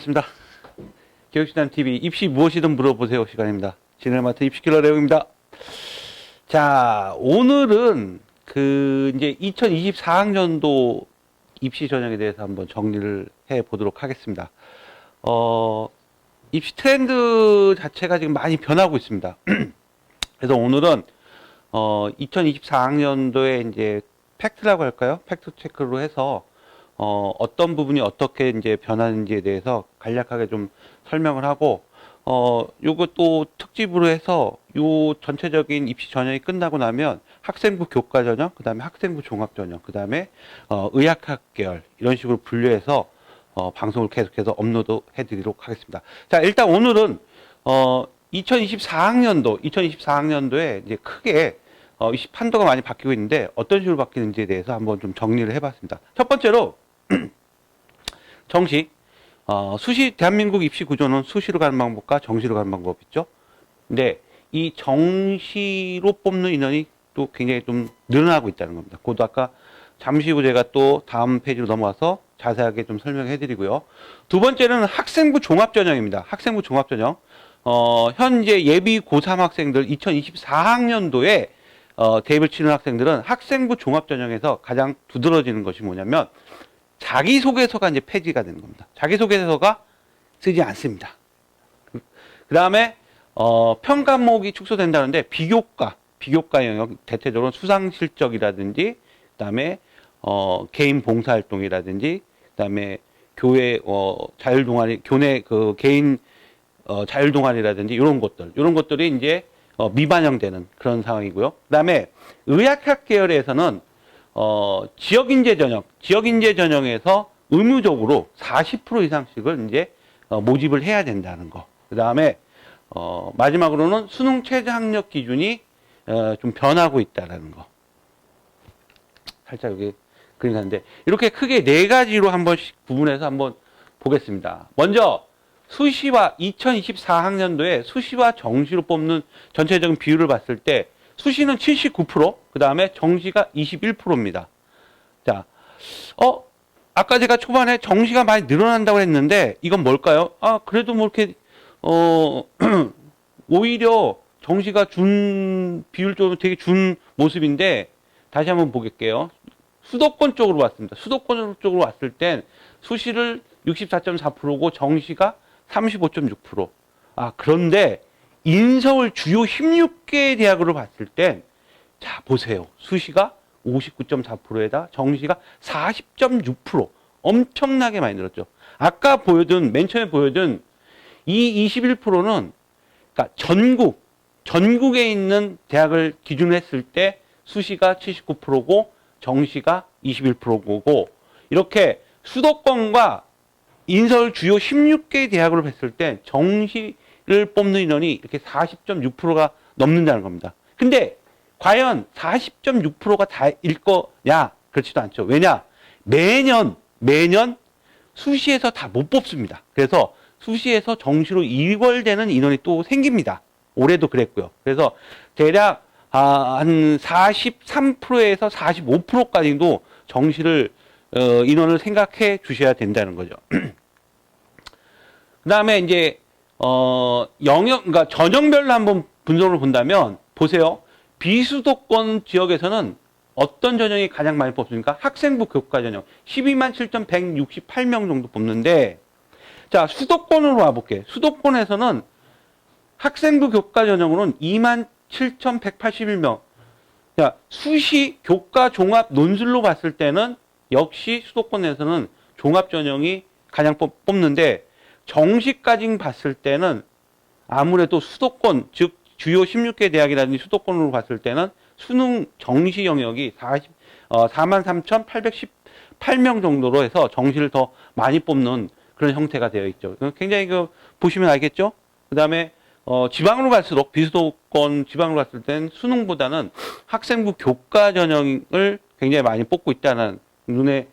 반갑습니다. 교육신담TV 입시 무엇이든 물어보세요 시간입니다. 진행을 맡은 입시킬러 레오입니다. 자, 오늘은 이제 2024학년도 입시 전형에 대해서 한번 정리를 해 보도록 하겠습니다. 입시 트렌드 자체가 지금 많이 변하고 있습니다. 그래서 오늘은 2024학년도에 이제 팩트라고 할까요? 팩트 체크로 해서 어떤 부분이 어떻게 이제 변하는지에 대해서 간략하게 좀 설명을 하고, 요거 또 특집으로 해서 요 전체적인 입시 전형이 끝나고 나면 학생부 교과 전형, 그 다음에 학생부 종합 전형, 그 다음에 의학학 계열, 이런 식으로 분류해서 방송을 계속해서 업로드 해드리도록 하겠습니다. 자, 일단 오늘은 2024학년도에 이제 크게 입시 판도가 많이 바뀌고 있는데 어떤 식으로 바뀌는지에 대해서 한번 좀 정리를 해봤습니다. 첫 번째로 정시, 대한민국 입시 구조는 수시로 가는 방법과 정시로 가는 방법 있죠. 근데 이 정시로 뽑는 인원이 또 굉장히 좀 늘어나고 있다는 겁니다. 그것도 아까 잠시 후 제가 또 다음 페이지로 넘어와서 자세하게 좀 설명해 드리고요. 두 번째는 학생부 종합전형입니다. 학생부 종합전형. 현재 예비 고3 학생들 2024학년도에 대입을 치는 학생들은 학생부 종합전형에서 가장 두드러지는 것이 뭐냐면 자기소개서가 이제 폐지가 되는 겁니다. 자기소개서가 쓰지 않습니다. 그 다음에 평가목이 축소된다는데 비교과 영역, 대체적으로 수상실적이라든지 그 다음에 개인 봉사활동이라든지 그 다음에 교회 자율동아리, 교내 개인 자율동아리라든지 이런 것들이 이제 미반영되는 그런 상황이고요. 그 다음에 의학학 계열에서는 지역인재 전형에서 의무적으로 40% 이상씩을 이제 모집을 해야 된다는 거. 그 다음에 마지막으로는 수능 최저 학력 기준이 좀 변하고 있다라는 거. 살짝 여기 그림 하는데 이렇게 크게 네 가지로 한 번씩 구분해서 한번 보겠습니다. 먼저 수시와 2024학년도에 수시와 정시로 뽑는 전체적인 비율을 봤을 때 수시는 79%, 그 다음에 정시가 21%입니다. 자, 아까 제가 초반에 정시가 많이 늘어난다고 했는데 이건 뭘까요? 그래도 뭐 이렇게 오히려 정시가 비율적으로 되게 준 모습인데 다시 한번 보겠게요. 수도권 쪽으로 왔습니다. 수도권 쪽으로 왔을 땐 수시를 64.4%고 정시가 35.6%. 그런데 인서울 주요 16개 대학으로 봤을 땐, 자, 보세요. 수시가 59.4%에다 정시가 40.6%. 엄청나게 많이 늘었죠. 아까 맨 처음에 보여준 이 21%는, 그러니까 전국에 있는 대학을 기준으로 했을 때 수시가 79%고 정시가 21%고, 이렇게 수도권과 인서울 주요 16개 대학으로 봤을 때 정시를 뽑는 인원이 이렇게 40.6%가 넘는다는 겁니다. 근데 과연 40.6%가 다일 거냐? 그렇지도 않죠. 왜냐? 매년 수시에서 다 못 뽑습니다. 그래서 수시에서 정시로 이월되는 인원이 또 생깁니다. 올해도 그랬고요. 그래서 대략 한 43%에서 45%까지도 정시를 인원을 생각해 주셔야 된다는 거죠. 그 다음에 이제, 그러니까 전형별로 한번 분석을 본다면, 보세요. 비수도권 지역에서는 어떤 전형이 가장 많이 뽑습니까? 학생부 교과 전형. 127,168명 정도 뽑는데, 자, 수도권으로 와볼게요. 수도권에서는 학생부 교과 전형으로는 27,181명. 자, 수시 교과 종합 논술로 봤을 때는 역시 수도권에서는 종합 전형이 가장 뽑는데 정시까지 봤을 때는 아무래도 수도권, 즉 주요 16개 대학이라든지 수도권으로 봤을 때는 수능 정시 영역이 43,818명 정도로 해서 정시를 더 많이 뽑는 그런 형태가 되어 있죠. 굉장히 보시면 알겠죠? 그 다음에 지방으로 갈수록 비수도권 지방으로 갔을 땐 수능보다는 학생부 교과 전형을 굉장히 많이 뽑고 있다는 눈에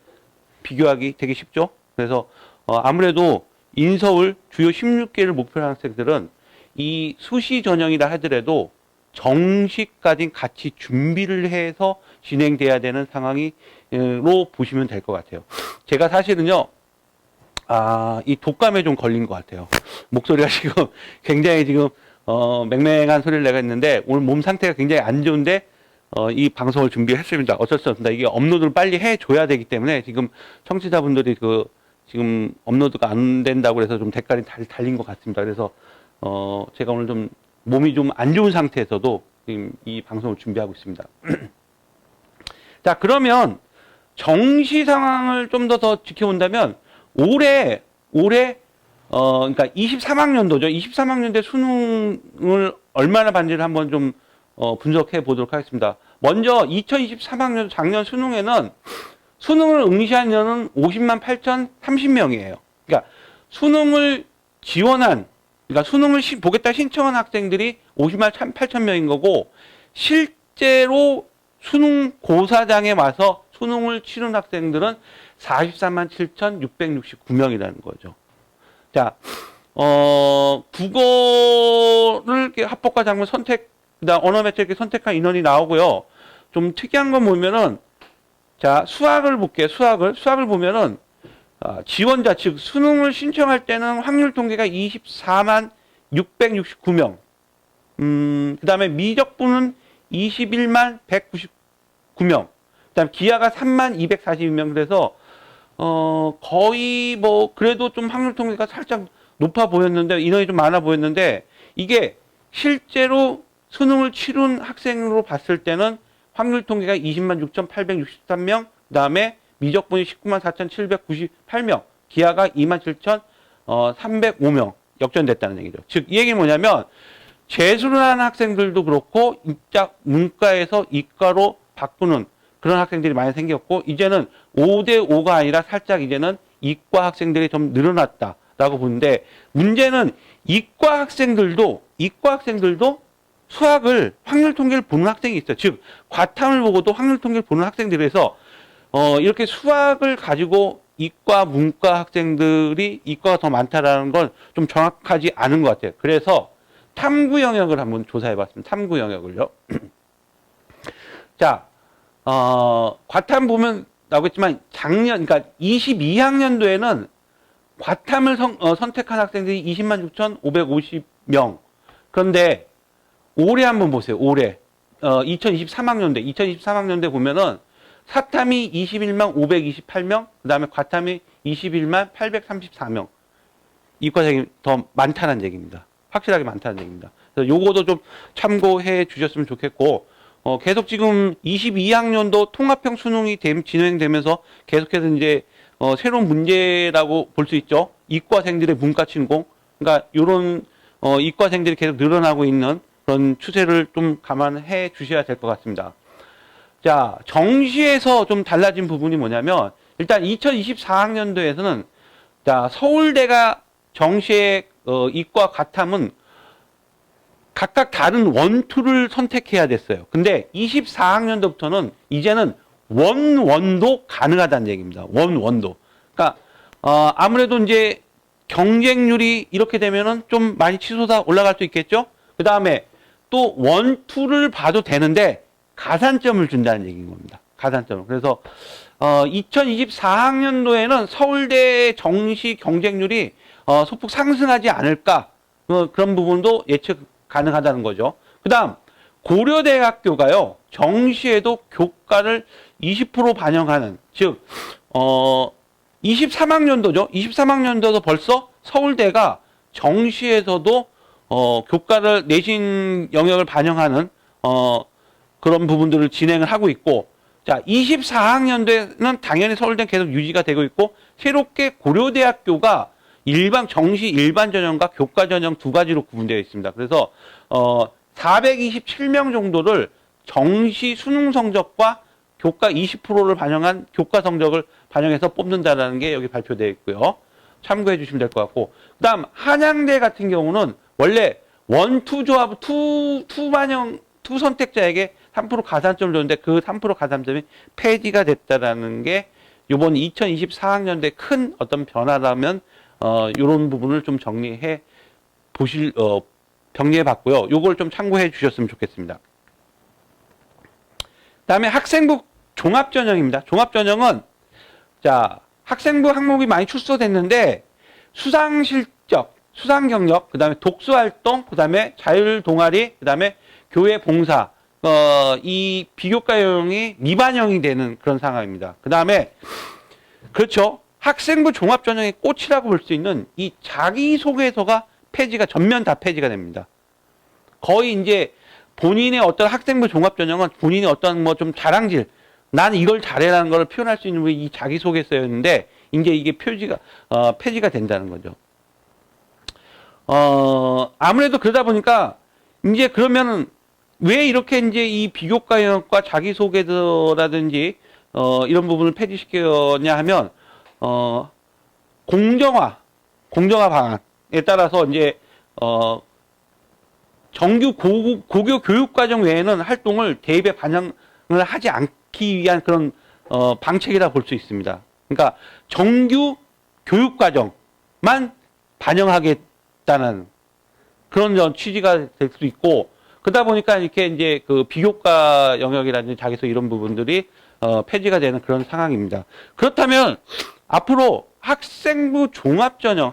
비교하기 되게 쉽죠. 그래서 아무래도 인서울 주요 16개를 목표로 하는 학생들은 이 수시 전형이라 하더라도 정시까지 같이 준비를 해서 진행돼야 되는 상황으로 보시면 될 것 같아요. 제가 사실은요 이 독감에 좀 걸린 것 같아요. 목소리가 지금 굉장히 지금, 맹맹한 소리를 내가 했는데, 오늘 몸 상태가 굉장히 안 좋은데, 이 방송을 준비했습니다. 어쩔 수 없습니다. 이게 업로드를 빨리 해줘야 되기 때문에, 지금 청취자분들이 지금 업로드가 안 된다고 해서 좀 댓글이 달린 것 같습니다. 그래서, 제가 오늘 좀 몸이 좀 안 좋은 상태에서도 지금 이 방송을 준비하고 있습니다. 자, 그러면 정시 상황을 좀 더 지켜본다면, 올해, 그러니까 23학년도죠. 23학년대 수능을 얼마나 봤는지를 한번 좀, 분석해 보도록 하겠습니다. 먼저 2023학년 작년 수능에는 수능을 응시한 인원은 50만 8,030명이에요. 그러니까 수능을 지원한, 그러니까 수능을 보겠다 신청한 학생들이 50만 8,000명인 거고, 실제로 수능 고사장에 와서 수능을 치른 학생들은 44만 7,669명이라는 거죠. 자, 국어를 합법과 작문 선택, 그다음 언어 매체 이렇게 선택한 인원이 나오고요. 좀 특이한 건 보면은, 자, 수학을 볼게요. 수학을 보면은, 지원자, 즉, 수능을 신청할 때는 확률 통계가 24만 669명. 그 다음에 미적분은 21만 199명. 그 다음 기하가 3만 242명. 그래서, 거의 그래도 좀 확률 통계가 살짝 높아 보였는데, 인원이 좀 많아 보였는데, 이게 실제로 수능을 치른 학생으로 봤을 때는 확률 통계가 20만 6,863명, 그 다음에 미적분이 19만 4,798명, 기하가 2만 7,305명 역전됐다는 얘기죠. 즉, 이 얘기는 뭐냐면, 재수를 하는 학생들도 그렇고, 문과에서 이과로 바꾸는 그런 학생들이 많이 생겼고, 이제는 5대5가 아니라 살짝 이제는 이과 학생들이 좀 늘어났다라고 보는데, 문제는 이과 학생들도 수학을 확률 통계를 보는 학생이 있어요. 즉, 과탐을 보고도 확률 통계를 보는 학생들에서, 이렇게 수학을 가지고 이과, 문과 학생들이 이과가 더 많다라는 건 좀 정확하지 않은 것 같아요. 그래서 탐구 영역을 한번 조사해 봤습니다. 탐구 영역을요. 자, 과탐 보면 나오겠지만 그러니까 22학년도에는 과탐을 선택한 학생들이 20만 6,550명. 그런데 올해 한번 보세요. 올해 2023학년대 보면은 사탐이 21만 528명, 그 다음에 과탐이 21만 834명. 이과생이 더 많다는 얘기입니다. 확실하게 많다는 얘기입니다. 그래서 요거도 좀 참고해 주셨으면 좋겠고, 계속 지금 22학년도 통합형 수능이 진행되면서 계속해서 이제, 새로운 문제라고 볼 수 있죠. 이과생들의 문과 침공. 그러니까 요런, 이과생들이 계속 늘어나고 있는 그런 추세를 좀 감안해 주셔야 될 것 같습니다. 자, 정시에서 좀 달라진 부분이 뭐냐면, 일단 2024학년도에서는, 자, 서울대가 정시의, 이과 과탐은 각각 다른 원투를 선택해야 됐어요. 근데 24학년도부터는 이제는 원도 가능하다는 얘기입니다. 원도. 그러니까, 아무래도 이제 경쟁률이 이렇게 되면은 좀 많이 치솟아 올라갈 수 있겠죠? 그 다음에 또 원투를 봐도 되는데 가산점을 준다는 얘기인 겁니다. 가산점을. 그래서 2024학년도에는 서울대 정시 경쟁률이 소폭 상승하지 않을까, 그런 부분도 예측 가능하다는 거죠. 그 다음 고려대학교가요 정시에도 교과를 20% 반영하는, 즉 23학년도죠. 23학년도도 벌써 서울대가 정시에서도 교과를 내신 영역을 반영하는 그런 부분들을 진행을 하고 있고, 자, 24학년도에는 당연히 서울대는 계속 유지가 되고 있고, 새롭게 고려대학교가 정시 일반 전형과 교과 전형 두 가지로 구분되어 있습니다. 그래서 427명 정도를 정시 수능 성적과 교과 20%를 반영한 교과 성적을 반영해서 뽑는다라는 게 여기 발표되어 있고요. 참고해 주시면 될 것 같고, 그다음 한양대 같은 경우는 원래 원투 조합 투 선택자에게 3% 가산점을 줬는데 그 3% 가산점이 폐지가 됐다라는 게 이번 2024학년도에 큰 어떤 변화라면 이런 부분을 좀 정리해 봤고요. 요걸 좀 참고해 주셨으면 좋겠습니다. 다음에 학생부 종합전형입니다. 종합전형은, 자, 학생부 항목이 많이 축소됐는데, 수상 실적, 수상 경력, 그 다음에 독서 활동, 그 다음에 자율 동아리, 그 다음에 교회 봉사, 이 비교과 영역이 미반영이 되는 그런 상황입니다. 그 다음에, 그렇죠. 학생부 종합 전형의 꽃이라고 볼 수 있는 이 자기소개서가 폐지가, 전면 다 폐지가 됩니다. 거의 이제 본인의 어떤 학생부 종합 전형은 본인의 어떤 뭐 좀 자랑질, 나는 이걸 잘해라는 걸 표현할 수 있는 이 자기소개서였는데, 이제 이게 폐지가 된다는 거죠. 아무래도 그러다 보니까, 이제 그러면은, 왜 이렇게 이제 이 비교과 영역과 자기소개서라든지, 이런 부분을 폐지시켰냐 하면, 공정화 방안에 따라서 이제, 정규 고교 교육과정 외에는 활동을 대입에 반영을 하지 않기 위한 그런, 방책이라 볼 수 있습니다. 그러니까 정규 교육과정만 반영하겠다는 그런 취지가 될 수도 있고, 그러다 보니까 이렇게 이제 그 비교과 영역이라든지 자기소 이런 부분들이 폐지가 되는 그런 상황입니다. 그렇다면 앞으로 학생부 종합전형은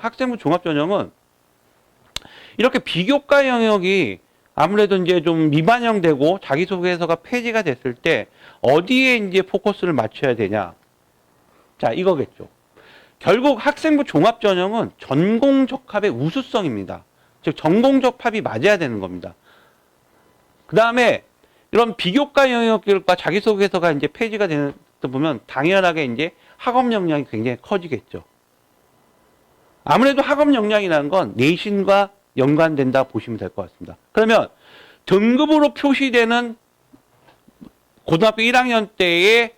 이렇게 비교과 영역이 아무래도 이제 좀 미반영되고 자기소개서가 폐지가 됐을 때 어디에 이제 포커스를 맞춰야 되냐? 자, 이거겠죠. 결국 학생부 종합전형은 전공적합의 우수성입니다. 즉 전공적합이 맞아야 되는 겁니다. 그 다음에 이런 비교과 영역과 자기소개서가 이제 폐지가 되는 데 보면 당연하게 이제 학업 역량이 굉장히 커지겠죠. 아무래도 학업 역량이라는 건 내신과 연관된다 보시면 될 것 같습니다. 그러면 등급으로 표시되는 고등학교 1학년 때의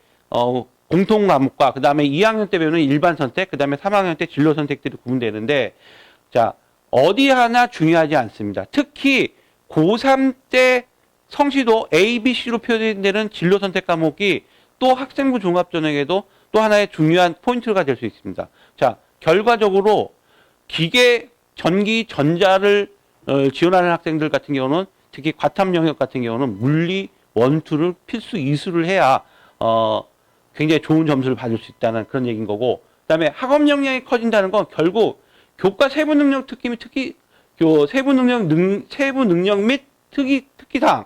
공통 과목과 그 다음에 2학년 때 배우는 일반 선택, 그 다음에 3학년 때 진로 선택들이 구분되는데, 자, 어디 하나 중요하지 않습니다. 특히 고3 때 성시도 A, B, C로 표현되는 진로 선택 과목이 또 학생부 종합전형에도 또 하나의 중요한 포인트가 될 수 있습니다. 자, 결과적으로 기계, 전기, 전자를 지원하는 학생들 같은 경우는 특히 과탐 영역 같은 경우는 물리, 원투를 필수 이수를 해야 굉장히 좋은 점수를 받을 수 있다는 그런 얘기인 거고, 그다음에 학업 역량이 커진다는 건 결국 교과 세부 능력 특기 및 세부 능력 및 특기사항,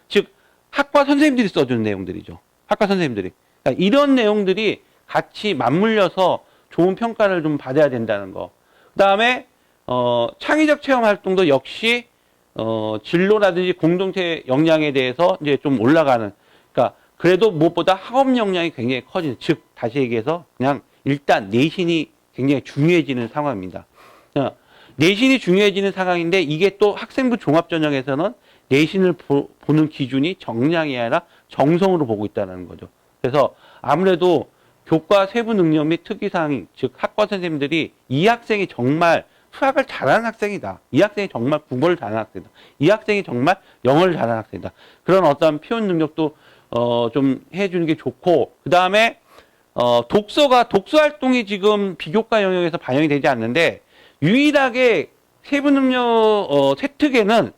즉 학과 선생님들이 써주는 내용들이죠. 학과 선생님들이. 그러니까 이런 내용들이 같이 맞물려서 좋은 평가를 좀 받아야 된다는 거. 그다음에 창의적 체험 활동도 역시 진로라든지 공동체 역량에 대해서 이제 좀 올라가는, 그러니까 그래도 무엇보다 학업 역량이 굉장히 커지는, 즉 다시 얘기해서 그냥 일단 내신이 굉장히 중요해지는 상황입니다. 내신이 중요해지는 상황인데, 이게 또 학생부 종합전형에서는 내신을 보는 기준이 정량이 아니라 정성으로 보고 있다는 거죠. 그래서 아무래도 교과 세부 능력 및 특기사항, 즉 학과 선생님들이 이 학생이 정말 수학을 잘하는 학생이다, 이 학생이 정말 국어를 잘하는 학생이다, 이 학생이 정말 영어를 잘하는 학생이다, 그런 어떤 표현 능력도 좀 해주는 게 좋고, 그 다음에 독서 활동이 지금 비교과 영역에서 반영이 되지 않는데, 유일하게 세부 능력 세특에는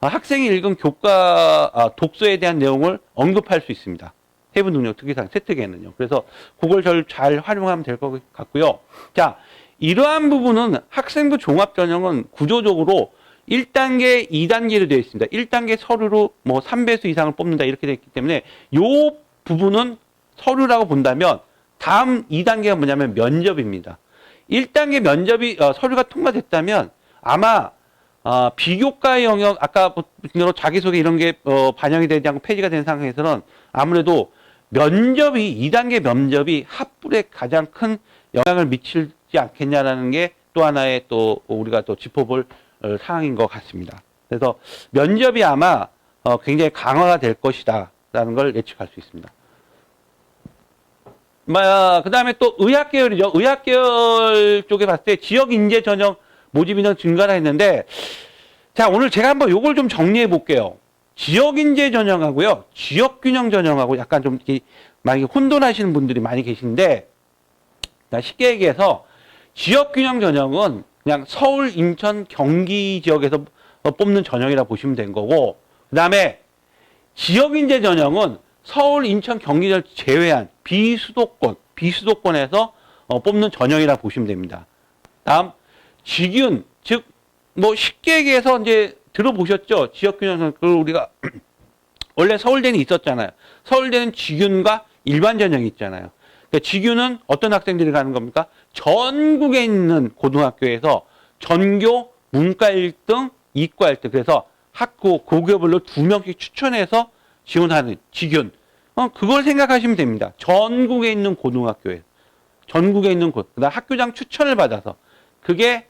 학생이 읽은 교과 독서에 대한 내용을 언급할 수 있습니다. 세부 능력 특기사항 세특에는요. 그래서 그걸 잘 활용하면 될 것 같고요. 자, 이러한 부분은 학생부 종합전형은 구조적으로 1단계, 2단계로 되어 있습니다. 1단계 서류로 뭐 3배수 이상을 뽑는다 이렇게 되어 있기 때문에 이 부분은 서류라고 본다면, 다음 2단계가 뭐냐면 면접입니다. 1단계 면접이 서류가 통과됐다면 아마 비교과 영역, 아까 보신 자기소개 이런 게 반영이 되지 않고 폐지가 된 상황에서는 아무래도 2단계 면접이 합불에 가장 큰 영향을 미치지 않겠냐라는 게 또 하나의 또 우리가 또 짚어볼 상황인 것 같습니다. 그래서 면접이 아마 굉장히 강화가 될 것이다 라는 걸 예측할 수 있습니다. 그 다음에 또 의학계열이죠. 의학계열 쪽에 봤을 때 지역인재 전형 모집 인원 증가를 했는데, 자, 오늘 제가 한번 요걸 좀 정리해 볼게요. 지역인재 전형하고요, 지역균형 전형하고 약간 좀 만약에 혼돈하시는 분들이 많이 계신데, 쉽게 얘기해서 지역균형 전형은 그냥 서울, 인천, 경기 지역에서 뽑는 전형이라 보시면 된 거고, 그 다음에 지역인재 전형은 서울, 인천, 경기를 제외한 비수도권에서 뽑는 전형이라 보시면 됩니다. 다음 직윤, 즉 뭐 쉽게 얘기해서 이제 들어보셨죠? 지역균형 그걸 우리가 원래 서울대는 있었잖아요. 서울대는 직윤과 일반 전형이 있잖아요. 그러니까 직윤은 어떤 학생들이 가는 겁니까? 전국에 있는 고등학교에서 전교 문과 1등, 이과 1등. 그래서 학교 고교별로 2명씩 추천해서 지원하는 직윤. 그걸 생각하시면 됩니다. 전국에 있는 고등학교에. 전국에 있는 곳. 그다음 학교장 추천을 받아서. 그게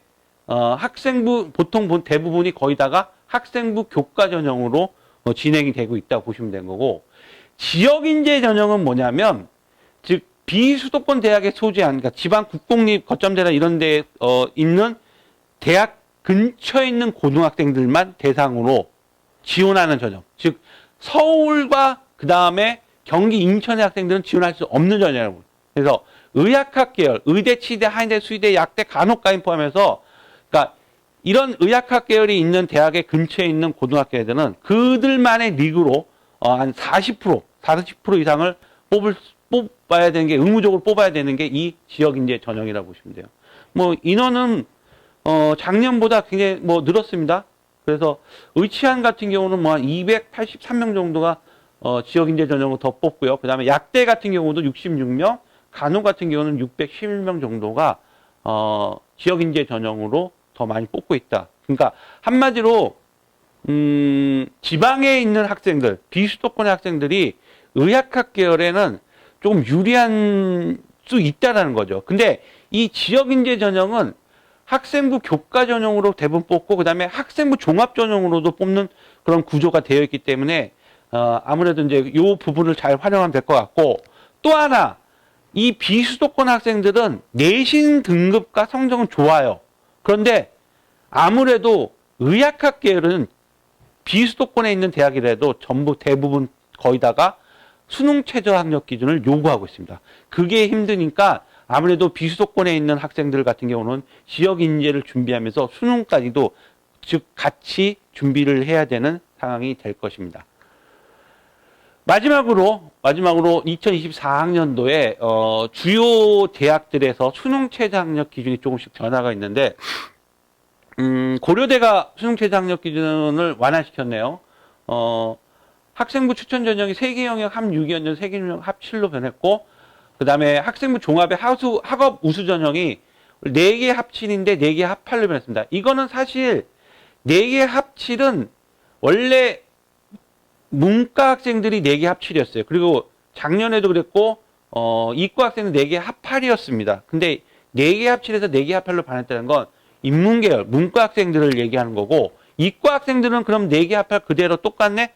학생부 보통 대부분이 거의 다가 학생부 교과 전형으로 진행이 되고 있다고 보시면 되는 거고, 지역인재 전형은 뭐냐면 즉 비수도권 대학에 소재한, 그러니까 지방 국공립 거점대나 이런 데에 있는 대학 근처에 있는 고등학생들만 대상으로 지원하는 전형. 즉 서울과 그 다음에 경기 인천의 학생들은 지원할 수 없는 전형이라고. 그래서 의학학 계열, 의대, 치대, 한의대, 수의대, 약대, 간호과인 포함해서, 그러니까 이런 의학학 계열이 있는 대학의 근처에 있는 고등학교 애들은 그들만의 리그로 한 40% 이상을 뽑아야 되는 게, 의무적으로 뽑아야 되는 게 이 지역인재 전형이라고 보시면 돼요. 뭐 인원은 작년보다 굉장히 뭐 늘었습니다. 그래서 의치안 같은 경우는 뭐 한 283명 정도가 지역인재 전형으로 더 뽑고요. 그 다음에 약대 같은 경우도 66명, 간호 같은 경우는 611명 정도가 지역인재 전형으로 더 많이 뽑고 있다. 그러니까 한마디로 지방에 있는 학생들, 비수도권의 학생들이 의학학 계열에는 조금 유리한 수 있다라는 거죠. 근데 이 지역인재 전형은 학생부 교과 전형으로 대부분 뽑고, 그 다음에 학생부 종합 전형으로도 뽑는 그런 구조가 되어 있기 때문에 아무래도 이제 이 부분을 잘 활용하면 될 것 같고, 또 하나 이 비수도권 학생들은 내신 등급과 성적은 좋아요. 그런데 아무래도 의학학 계열은 비수도권에 있는 대학이라도 전부 대부분 거의 다가 수능 최저 학력 기준을 요구하고 있습니다. 그게 힘드니까 아무래도 비수도권에 있는 학생들 같은 경우는 지역 인재를 준비하면서 수능까지도 즉 같이 준비를 해야 되는 상황이 될 것입니다. 마지막으로 2024학년도에 주요 대학들에서 수능 최저 학력 기준이 조금씩 변화가 있는데, 고려대가 수능 최저 학력 기준을 완화시켰네요. 학생부 추천 전형이 세개 영역 합 6이었는데 세개 영역 합 7로 변했고, 그 다음에 학생부 종합의 학업 우수 전형이 4개 합 7인데 4개 합 8로 변했습니다. 이거는 사실 4개 합 7은 원래 문과 학생들이 4개 합 7이었어요. 그리고 작년에도 그랬고, 이과 학생은 4개 합 8이었습니다. 근데 4개 합 7에서 4개 합 8로 변했다는 건 인문계열, 문과 학생들을 얘기하는 거고, 이과 학생들은 그럼 4개 합 8 그대로 똑같네?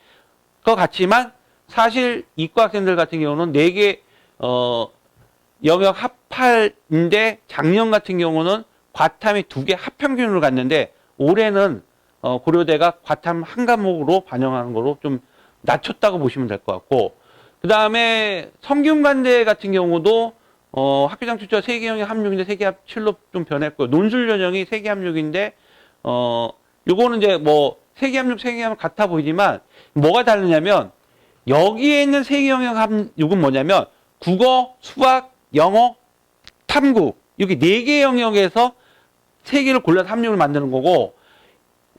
것 같지만, 사실 이과 학생들 같은 경우는 4개, 영역 합 8인데, 작년 같은 경우는 과탐이 2개 합평균으로 갔는데, 올해는 고려대가 과탐 한 과목으로 반영하는 거로 좀 낮췄다고 보시면 될 것 같고, 그 다음에 성균관대 같은 경우도 학교장 추천 3개 영역 합 6인데 3개 합 7로 좀 변했고요. 논술 전형이 3개 합 6인데 요거는 이제 뭐 3개 합 6, 3개 합 같아 보이지만 뭐가 다르냐면, 여기에 있는 3개 영역 합 6은 뭐냐면 국어, 수학, 영어, 탐구, 여기 4개 영역에서 3개를 골라서 합육을 만드는 거고,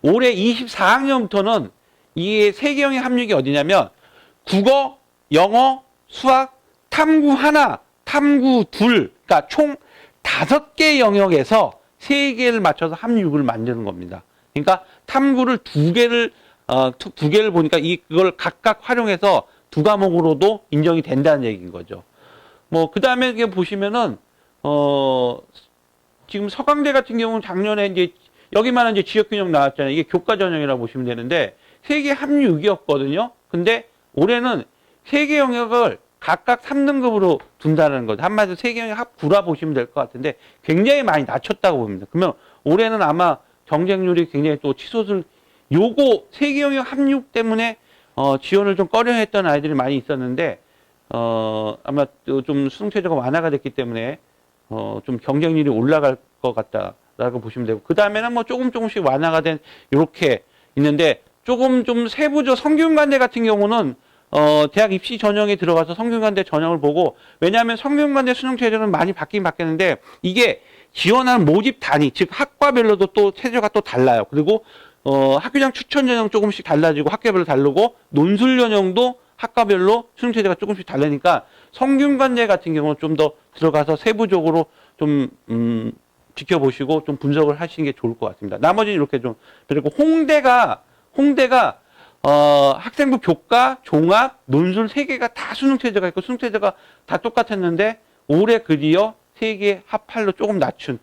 올해 24학년부터는 이 3개 영역 합육이 어디냐면 국어, 영어, 수학, 탐구 하나, 탐구 둘, 그러니까 총 5개 영역에서 3개를 맞춰서 합육을 만드는 겁니다. 그러니까 탐구를 2개를 보니까 이걸 각각 활용해서 2과목으로도 인정이 된다는 얘기인 거죠. 뭐 그 다음에 보시면은 지금 서강대 같은 경우는 작년에 이제 여기만은 이제 지역균형 나왔잖아요. 이게 교과 전형이라고 보시면 되는데 3개 합 6이었거든요. 근데 올해는 3개 영역을 각각 3등급으로 둔다는 거죠. 한마디로 3개 영역 합 9라 보시면 될 것 같은데 굉장히 많이 낮췄다고 봅니다. 그러면 올해는 아마 경쟁률이 굉장히 또 치솟을, 요거 3개 영역 합 6 때문에 지원을 좀 꺼려했던 아이들이 많이 있었는데 아마 좀 수능 최저가 완화가 됐기 때문에 좀 경쟁률이 올라갈 것 같다라고 보시면 되고, 그 다음에는 뭐 조금씩 완화가 된 이렇게 있는데, 조금 좀 세부죠. 성균관대 같은 경우는 대학 입시 전형에 들어가서 성균관대 전형을 보고, 왜냐하면 성균관대 수능 체제는 많이 바뀌긴 바뀌었는데, 이게 지원하는 모집 단위, 즉 학과별로도 또 체제가 또 달라요. 그리고 학교장 추천 전형 조금씩 달라지고 학교별로 다르고, 논술 전형도 학과별로 수능 체제가 조금씩 다르니까 성균관대 같은 경우는 좀 더 들어가서 세부적으로 좀 지켜보시고 좀 분석을 하시는 게 좋을 것 같습니다. 나머지는 이렇게 좀, 그리고 홍대가 학생부 교과, 종합, 논술 3개가 다 수능 체제가 있고 수능 체제가 다 똑같았는데 올해 드디어 3개 합할로 조금 낮춘,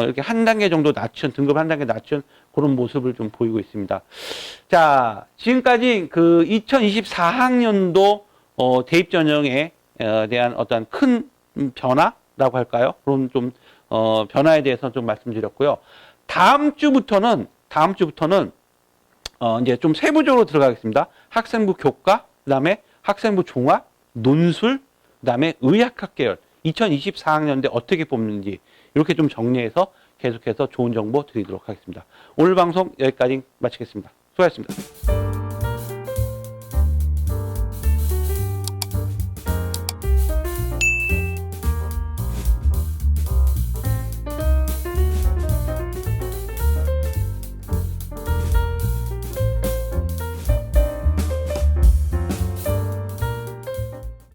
이렇게 한 단계 정도 낮춘, 등급 한 단계 낮춘 그런 모습을 좀 보이고 있습니다. 자, 지금까지 그 2024학년도 대입 전형에 대한 어떤 큰 변화라고 할까요? 그런 좀 변화에 대해서 좀 말씀드렸고요. 다음 주부터는 이제 좀 세부적으로 들어가겠습니다. 학생부 교과, 그다음에 학생부 종합, 논술, 그다음에 의학학 계열 2024학년대 어떻게 뽑는지 이렇게 좀 정리해서 계속해서 좋은 정보 드리도록 하겠습니다. 오늘 방송 여기까지 마치겠습니다. 수고하셨습니다.